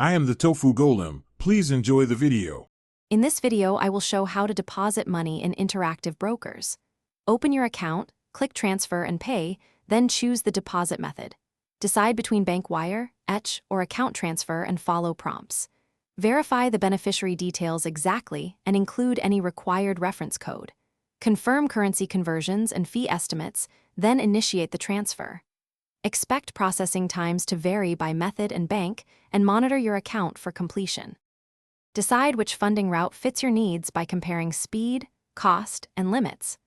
I am the Tofu Golem. Please enjoy the video. In this video, I will show how to deposit money in interactive brokers. Open your account, click Transfer and Pay, then choose the deposit method. Decide between bank wire, etch, or account transfer and follow prompts. Verify the beneficiary details exactly and include any required reference code. Confirm currency conversions and fee estimates, then initiate the transfer. Expect processing times to vary by method and bank, and monitor your account for completion. Decide which funding route fits your needs by comparing speed, cost, and limits.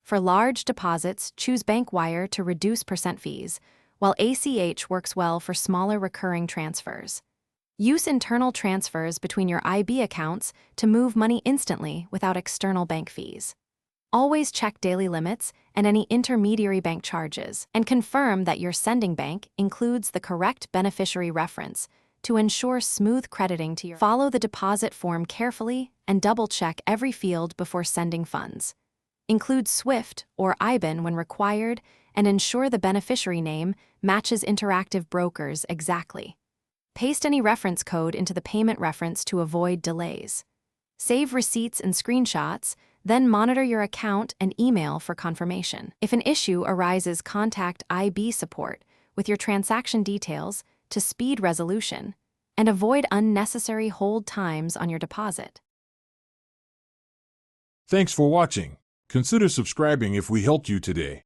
For large deposits, choose bank wire to reduce percent fees, while ACH works well for smaller recurring transfers. Use internal transfers between your IB accounts to move money instantly without external bank fees. Always check daily limits and any intermediary bank charges, and confirm that your sending bank includes the correct beneficiary reference to ensure smooth crediting to your. Follow the deposit form carefully and double-check every field before sending funds. Include SWIFT or IBAN when required, and ensure the beneficiary name matches interactive brokers exactly. Paste any reference code into the payment reference to avoid delays. Save receipts and screenshots, then monitor your account and email for confirmation. If an issue arises, contact IB support with your transaction details to speed resolution, and avoid unnecessary hold times on your deposit. Thanks for watching. Consider subscribing if we helped you today.